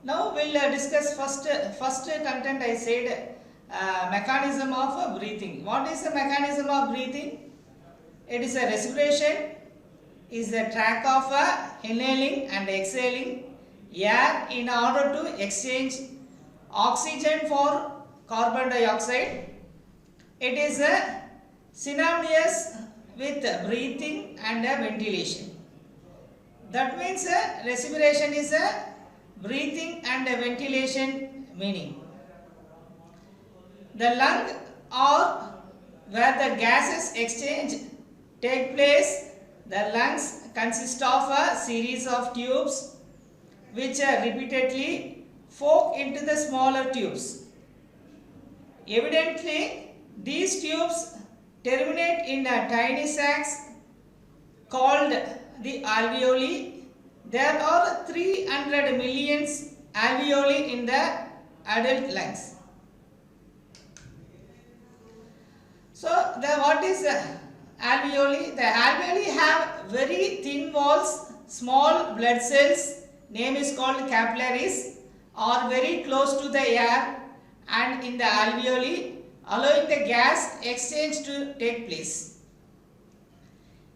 Now we'll discuss first content. I said mechanism of breathing. What is the mechanism of breathing? It is a respiration, is the track of inhaling and exhaling air in order to exchange oxygen for carbon dioxide. It is synonymous with breathing and ventilation. That means respiration is breathing and ventilation meaning. The lung or where the gases exchange take place. The lungs consist of a series of tubes which repeatedly fork into the smaller tubes. Evidently, these tubes terminate in tiny sacs called the alveoli. There are 300 million alveoli in the adult lungs. So, what is alveoli? The alveoli have very thin walls, small blood cells, name is called capillaries, are very close to the air and in the alveoli, allowing the gas exchange to take place.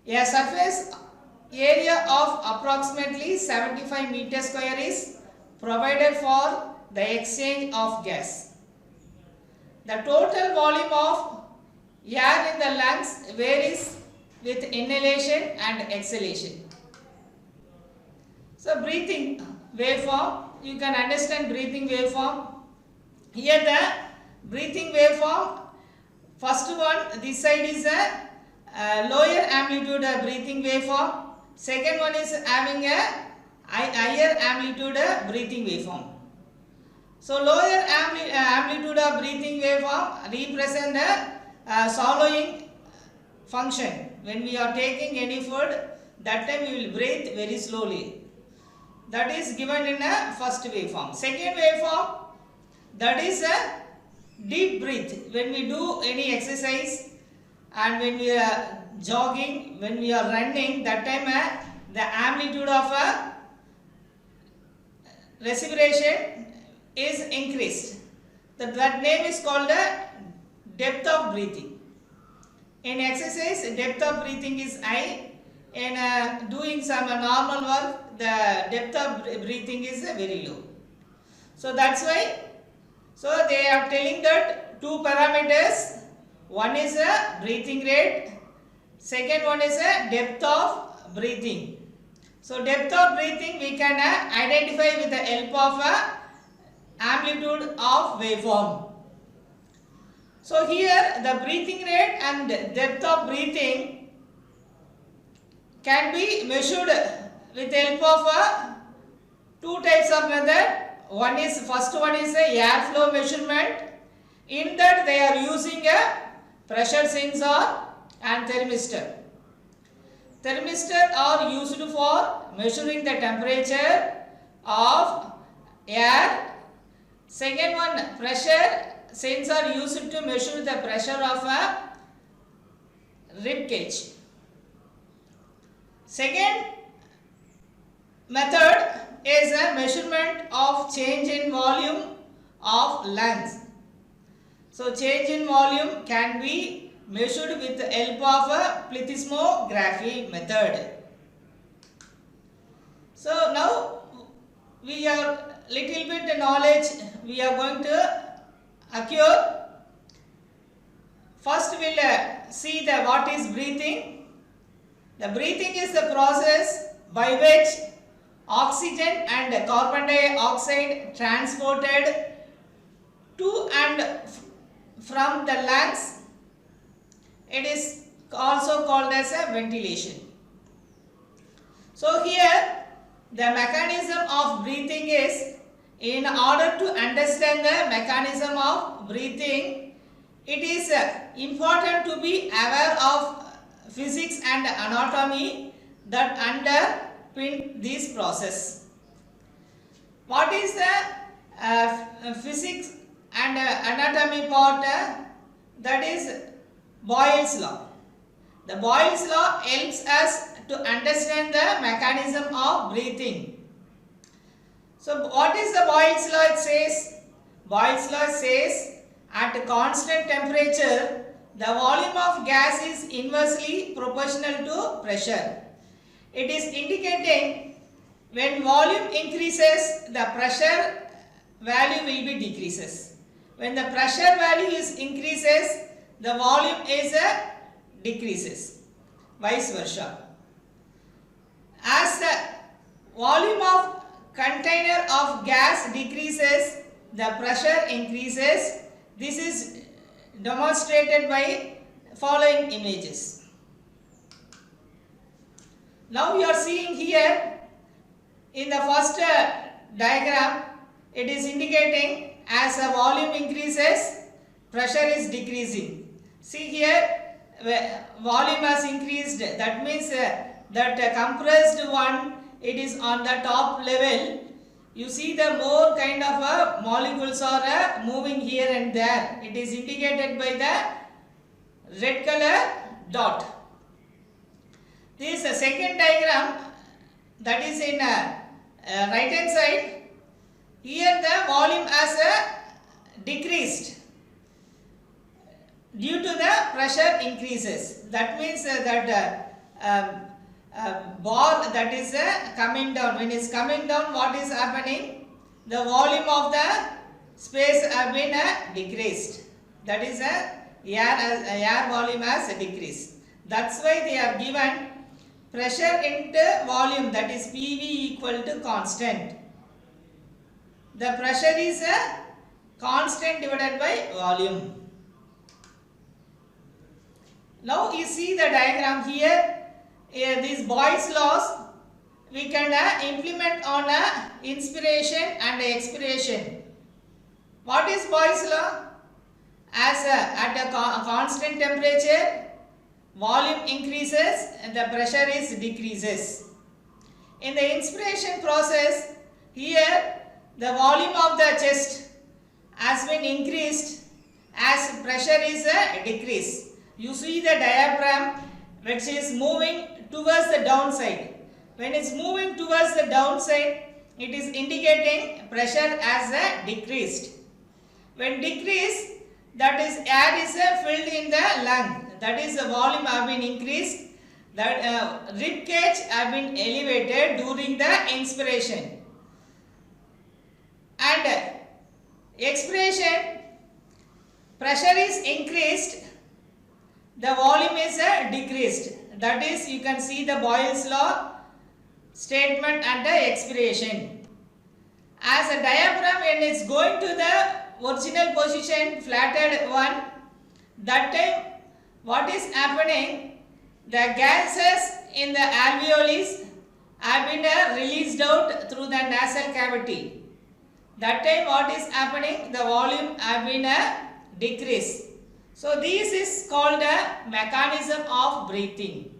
A surface area of approximately 75 meter square is provided for the exchange of gas. The total volume of air in the lungs varies with inhalation and exhalation. So breathing waveform, you can understand breathing waveform. Here the breathing waveform, first one, this side is a lower amplitude breathing waveform. Second one is having a higher amplitude breathing waveform. So lower amplitude of breathing waveform represent the swallowing function. When we are taking any food, that time we will breathe very slowly. That is given in a first waveform. Second waveform, that is a deep breath. When we do any exercise and when we are jogging, when we are running, that time the amplitude of respiration is increased. That name is called depth of breathing. In exercise, depth of breathing is high. In doing some normal work, the depth of breathing is very low. So that's why. So they are telling that two parameters. One is a breathing rate. Second one is a depth of breathing. So depth of breathing we can identify with the help of amplitude of waveform. So here the breathing rate and depth of breathing can be measured with the help of two types of method. First one is a airflow measurement. In that they are using a pressure sensor and thermistor. Thermistor are used for measuring the temperature of air. Second one, pressure sensor used to measure the pressure of a rib cage. Second method is a measurement of change in volume of lungs. So change in volume can be measured with the help of a plethysmography method. So now we are little bit knowledge we are going to acquire. First we will see the what is breathing. The breathing is the process by which oxygen and carbon dioxide transported to and from the lungs. It is also called as a ventilation. So here the mechanism of breathing is, in order to understand the mechanism of breathing, it is important to be aware of physics and anatomy that underpin this process. What is the physics and anatomy part? That is Boyle's law. The Boyle's law helps us to understand the mechanism of breathing. So what is the Boyle's law? It says, Boyle's law says at constant temperature the volume of gas is inversely proportional to pressure. It is indicating when volume increases the pressure value will be decreases. When the pressure value is increases the volume is decreases. Vice versa. As the volume of container of gas decreases, the pressure increases. This is demonstrated by following images. Now you are seeing here in the first diagram, it is indicating as the volume increases, pressure is decreasing. See here, volume has increased. That means that compressed one, it is on the top level. You see the more kind of molecules are moving here and there. It is indicated by the red color dot. This second diagram, that is in right hand side. Here the volume has decreased due to the pressure increases. That means that bar that is coming down. When it is coming down, what is happening? The volume of the space have been decreased. That is air volume has decreased. That's why they are given pressure into volume, that is PV equal to constant. The pressure is constant divided by volume. Now you see the diagram here. These Boyle's laws we can implement on inspiration and expiration. What is Boyle's law? As at a constant temperature, volume increases and the pressure is decreases. In the inspiration process, here the volume of the chest has been increased as pressure is decreased. You see the diaphragm which is moving towards the downside. When it is moving towards the downside, it is indicating pressure as decreased. When decreased, that is air is filled in the lung. That is the volume have been increased. That rib cage have been elevated during the inspiration. And expiration, pressure is increased, the volume is decreased. That is, you can see the Boyle's law statement and the expiration. As a diaphragm, when it is going to the original position, flattened one, that time what is happening? The gases in the alveolus have been released out through the nasal cavity. That time what is happening? The volume have been decreased. So this is called a mechanism of breathing.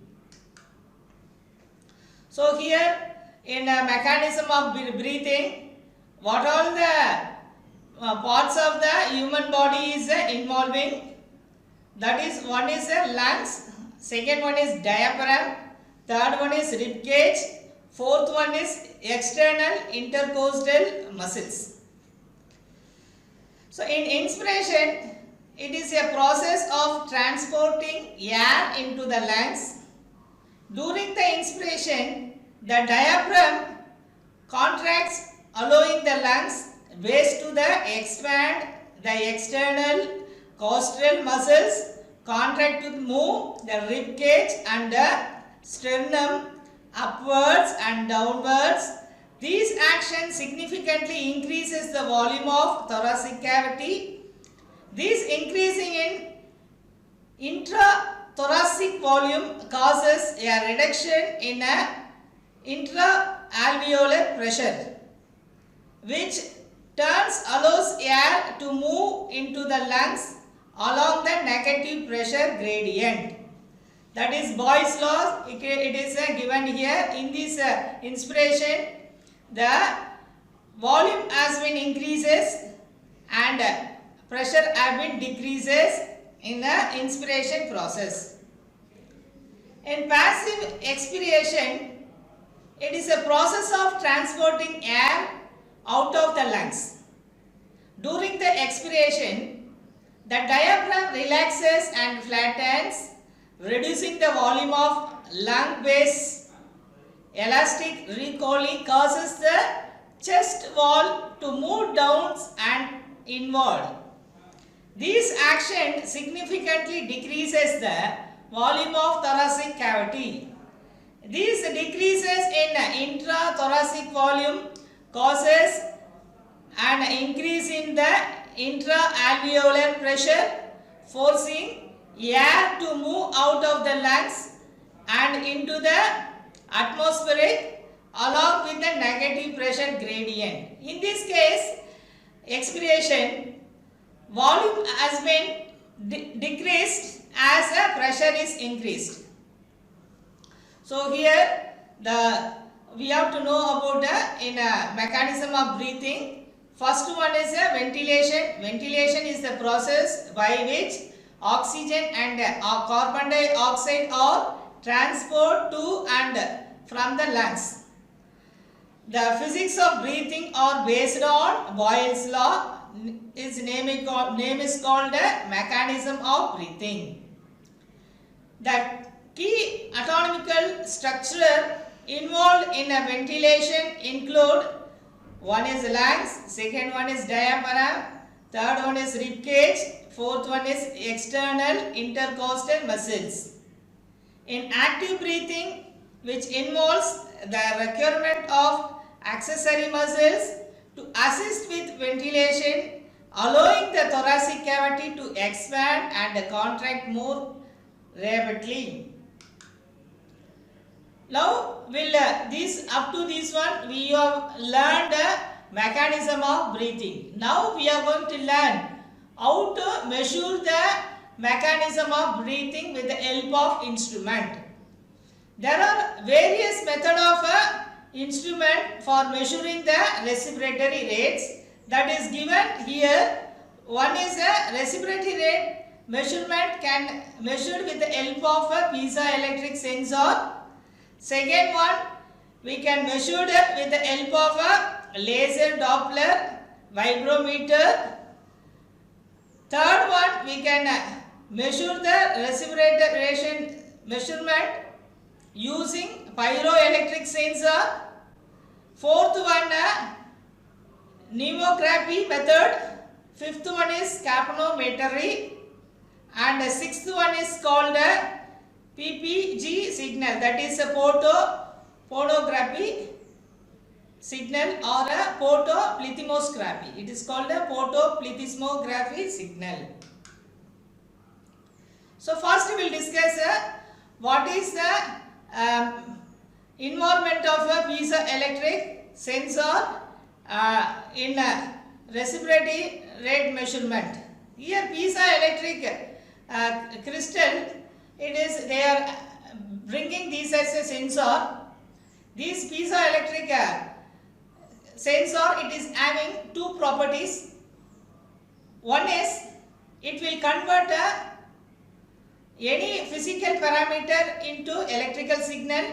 So here in a mechanism of breathing, what all the parts of the human body is involving? That is, one is lungs, second one is diaphragm, third one is rib cage, fourth one is external intercostal muscles. So in inspiration, it is a process of transporting air into the lungs. During the inspiration, the diaphragm contracts, allowing the lungs waste to the expand. The external costal muscles contract to move the rib cage and the sternum upwards and downwards. These actions significantly increases the volume of thoracic cavity. This increasing in intrathoracic volume causes a reduction in intra-alveolar pressure, which turns allows air to move into the lungs along the negative pressure gradient. That is Boyle's law. It is given here. In this inspiration, the volume has been increases and pressure have been decreases in the inspiration process. In passive expiration, it is a process of transporting air out of the lungs. During the expiration, the diaphragm relaxes and flattens, reducing the volume of lung base. Elastic recoiling causes the chest wall to move down and inward. This action significantly decreases the volume of thoracic cavity. These decreases in intrathoracic volume causes an increase in the intra-alveolar pressure, forcing air to move out of the lungs and into the atmospheric along with the negative pressure gradient. In this case, expiration volume has been decreased as the pressure is increased. So here we have to know about the mechanism of breathing. First one is ventilation. Ventilation is the process by which oxygen and carbon dioxide are transported to and from the lungs. The physics of breathing are based on Boyle's law. Its name is called mechanism of breathing. The key anatomical structure involved in a ventilation include: one is lungs, second one is diaphragm, third one is rib cage, fourth one is external intercostal muscles. In active breathing, which involves the requirement of accessory muscles to assist with ventilation, allowing the thoracic cavity to expand and contract more rapidly. Now, up to this one, we have learned the mechanism of breathing. Now, we are going to learn how to measure the mechanism of breathing with the help of instrument. There are various methods of instrument for measuring the respiratory rates that is given here. One is a respiratory rate measurement can measured with the help of a piezoelectric sensor. Second one, we can measure it with the help of a laser Doppler vibrometer. Third one, we can measure the respiration measurement using pyroelectric sensor. Fourth one, pneumography method. Fifth one is capnometry, and sixth one is called PPG signal, that is a photography signal or a photoplethysmography. It is called a photoplethysmography signal. So first we will discuss what is the involvement of a piezoelectric sensor in respiratory rate measurement. Here piezoelectric crystal, they are bringing these as a sensor. This piezoelectric sensor, it is having two properties. One is it will convert any physical parameter into electrical signal.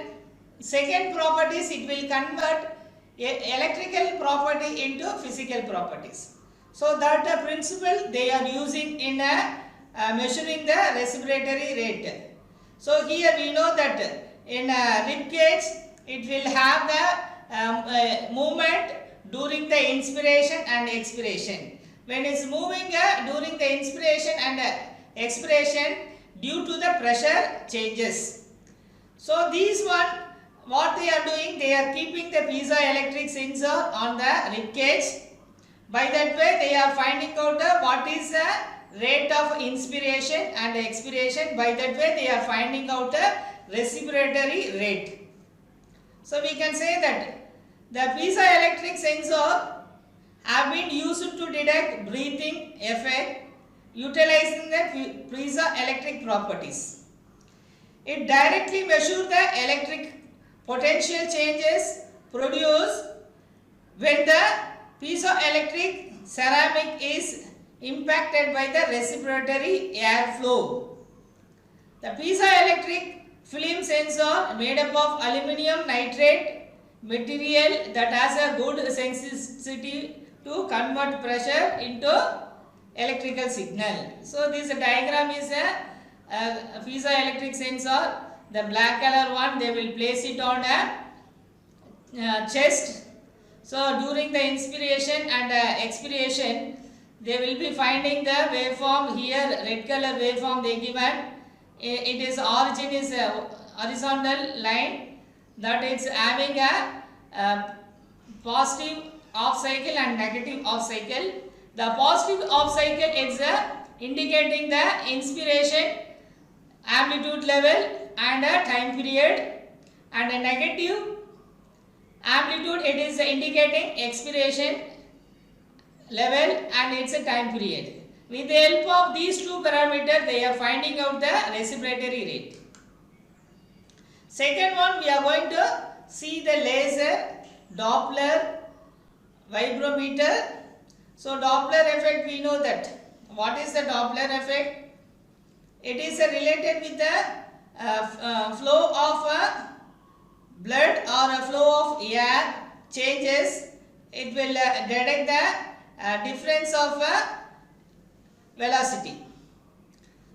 Second property is it will convert electrical property into physical properties. So that principle they are using in measuring the respiratory rate. So here we know that in rib cage it will have the movement during the inspiration and expiration. When it is moving during the inspiration and expiration, due to the pressure changes. So these one, what they are doing, they are keeping the piezoelectric sensor on the rib cage. By that way they are finding out what is the rate of inspiration and expiration. By that way they are finding out the respiratory rate. So we can say that the piezoelectric sensor have been used to detect breathing effect utilizing the piezoelectric properties. It directly measures the electric potential changes produced when the piezoelectric ceramic is impacted by the respiratory airflow. The piezoelectric film sensor made up of aluminum nitrate material that has a good sensitivity to convert pressure into electrical signal. So this diagram is a piezoelectric sensor. The black color one, they will place it on a chest. So during the inspiration and expiration, they will be finding the waveform here. Red color waveform they given. It is origin is a horizontal line that it's having a positive off cycle and negative off cycle. The positive off cycle is indicating the inspiration amplitude level and a time period, and a negative amplitude it is indicating expiration level and its a time period. With the help of these two parameters, they are finding out the respiratory rate. Second one, we are going to see the laser Doppler vibrometer. So Doppler effect, we know that. What is the Doppler effect? It is related with the flow of blood or a flow of air changes. It will detect the difference of velocity.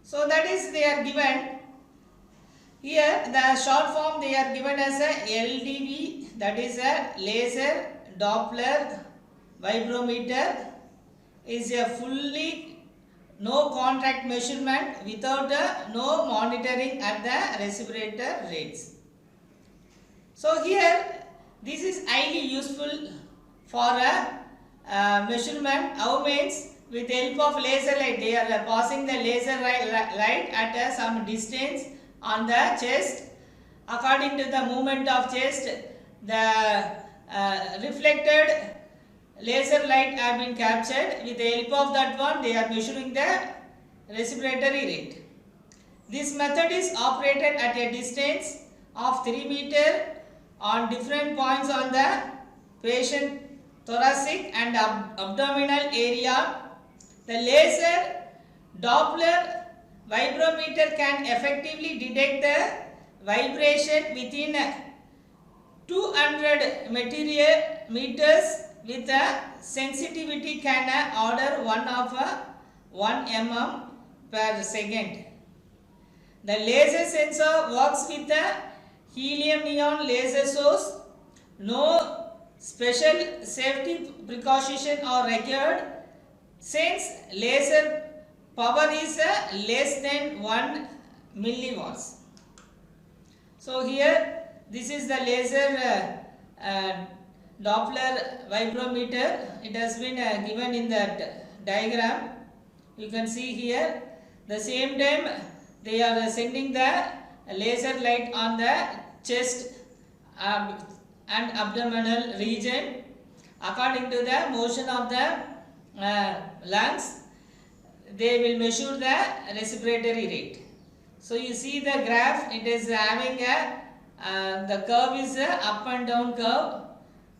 So that is they are given here. The short form they are given as a LDV, that is a laser Doppler vibrometer. Is a fully no contact measurement without no monitoring at the respirator rates. So here this is highly useful for a measurement. How means with the help of laser light, they are passing the laser light at some distance on the chest. According to the movement of chest, the reflected laser light have been captured. With the help of that one, they are measuring the respiratory rate. This method is operated at a distance of 3 meters on different points on the patient thoracic and abdominal area. The laser Doppler vibrometer can effectively detect the vibration within 200 meters with a sensitivity can order 1 of 1 mm per second. The laser sensor works with a helium neon laser source. No special safety precaution are required since laser power is less than 1 milliwatts. So here this is the laser Doppler vibrometer. It has been given in that diagram. You can see here. The same time they are sending the laser light on the chest and abdominal region. According to the motion of the lungs, they will measure the respiratory rate. So you see the graph, it is having a the curve is a up and down curve.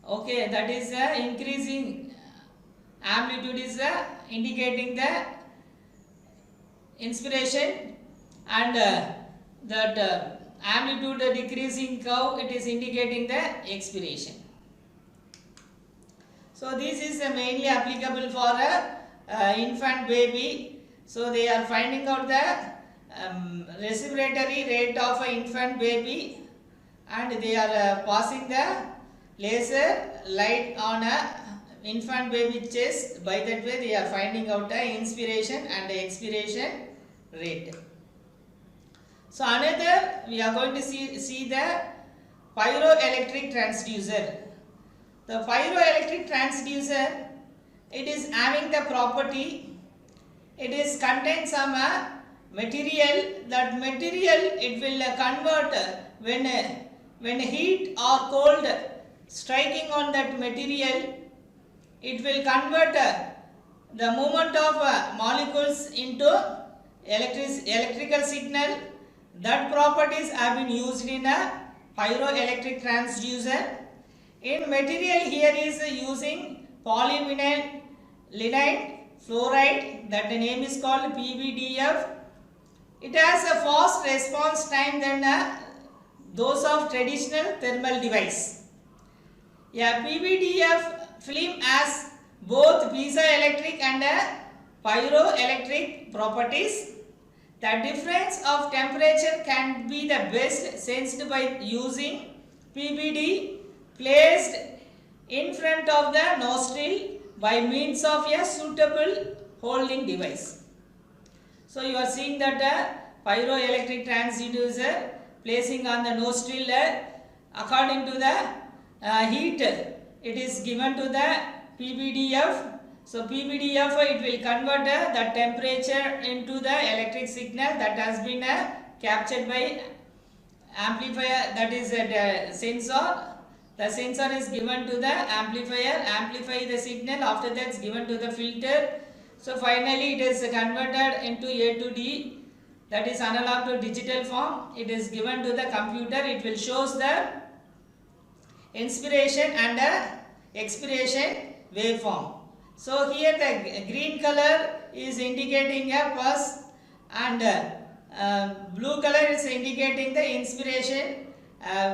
Okay, that is increasing amplitude is indicating the inspiration, and that amplitude decreasing curve, it is indicating the expiration. So this is mainly applicable for a infant baby. So they are finding out the respiratory rate of an infant baby, and they are passing the laser light on a infant baby chest. By that way they are finding out the inspiration and the expiration rate. So another we are going to see the pyroelectric transducer. The pyroelectric transducer, it is having the property, it is contain some material. That material it will convert when heat or cold striking on that material, it will convert the movement of molecules into electrical signal. That properties have been used in a pyroelectric transducer. In material here is using polyvinyl fluoride, that the name is called PVDF. It has a fast response time than those of traditional thermal device. A PVDF film has both piezoelectric and pyroelectric properties. The difference of temperature can be the best sensed by using PVD placed in front of the nostril by means of a suitable holding device. So you are seeing that pyroelectric transducer placing on the nostril according to the heat it is given to the PVDF. So PVDF it will convert the temperature into the electric signal that has been captured by amplifier, that is the sensor. The sensor is given to the amplifier, amplify the signal, after that is given to the filter. So finally it is converted into A to D, that is analog to digital form. It is given to the computer, it will shows the inspiration and expiration waveform. So here the green color is indicating a pulse and blue color is indicating the inspiration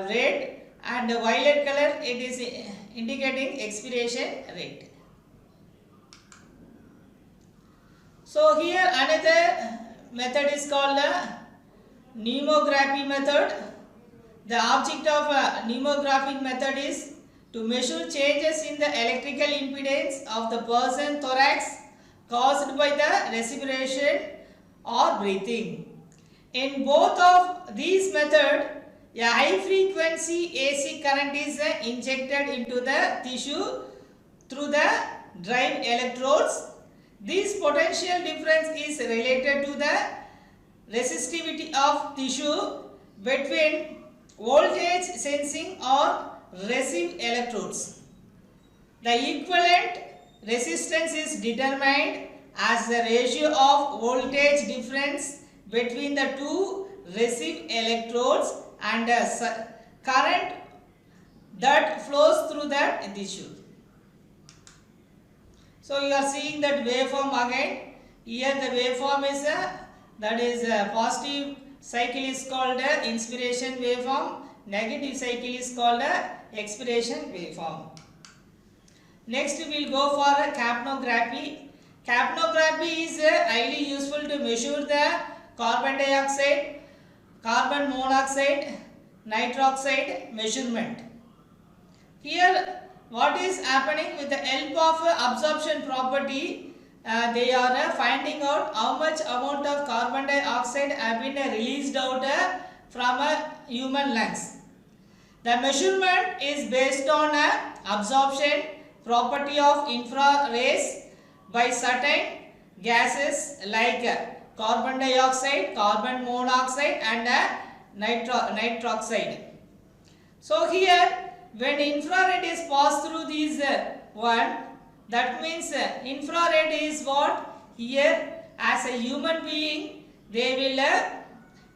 rate, and violet color it is indicating expiration rate. So here another method is called the pneumography method. The object of pneumographic method is to measure changes in the electrical impedance of the person thorax caused by the respiration or breathing. In both of these methods, a high frequency AC current is injected into the tissue through the drive electrodes. This potential difference is related to the resistivity of tissue between voltage sensing or receive electrodes. The equivalent resistance is determined as the ratio of voltage difference between the two receive electrodes and current that flows through that tissue. So you are seeing that waveform again. Here the waveform is that is positive cycle is called inspiration waveform, negative cycle is called expiration waveform. Next we will go for capnography. Capnography is highly useful to measure the carbon dioxide, carbon monoxide, nitroxide measurement. Here what is happening with the help of absorption property, they are finding out how much amount of carbon dioxide have been released out from human lungs. The measurement is based on absorption property of infrarays by certain gases like carbon dioxide, carbon monoxide and nitroxide. So here when infrared is passed through these one, that means infrared is what? Here as a human being they will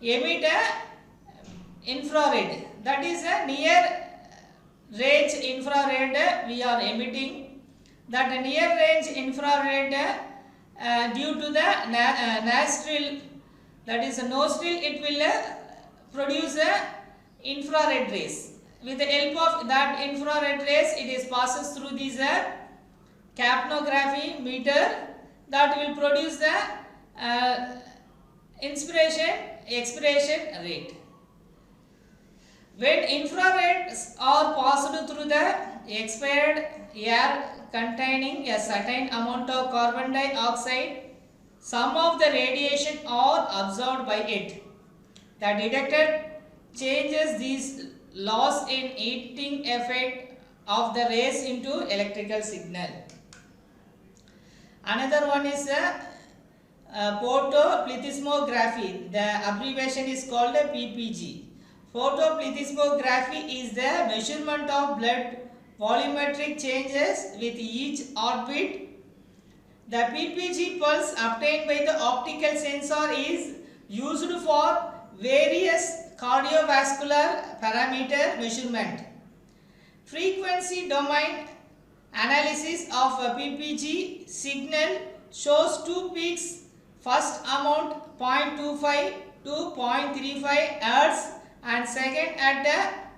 emit infrared, that is a near range infrared we are emitting. That near range infrared due to the nostril, that is a nostril, it will produce infrared rays. With the help of that infrared rays it is passes through this capnography meter that will produce the inspiration expiration rate. When infrareds are passed through the expired air containing a certain amount of carbon dioxide, some of the radiation are absorbed by it. The detector changes these loss in heating effect of the rays into electrical signal. Another one is photoplethysmography. The abbreviation is called PPG. Photoplethysmography is the measurement of blood volumetric changes with each heartbeat. The PPG pulse obtained by the optical sensor is used for various cardiovascular parameter measurement. Frequency domain analysis of a PPG signal shows two peaks, first amount 0.25 to 0.35 Hz and second at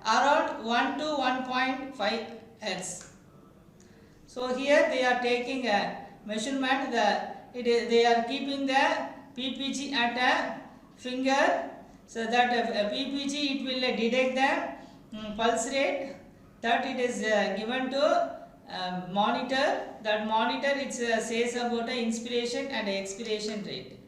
around 1 to 1.5 Hertz. So here they are taking a measurement. They are keeping the PPG at a finger, so that PPG it will detect the pulse rate, that it is given to monitor. That monitor it says about the inspiration and expiration rate.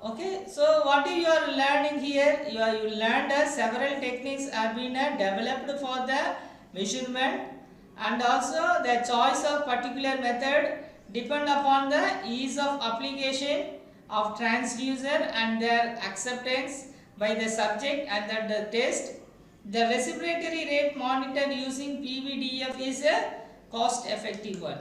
Okay, so what you are learning here? You learned several techniques are being developed for the measurement, and also the choice of particular method depend upon the ease of application of transducer and their acceptance by the subject and the test. The respiratory rate monitor using PVDF is a cost effective one.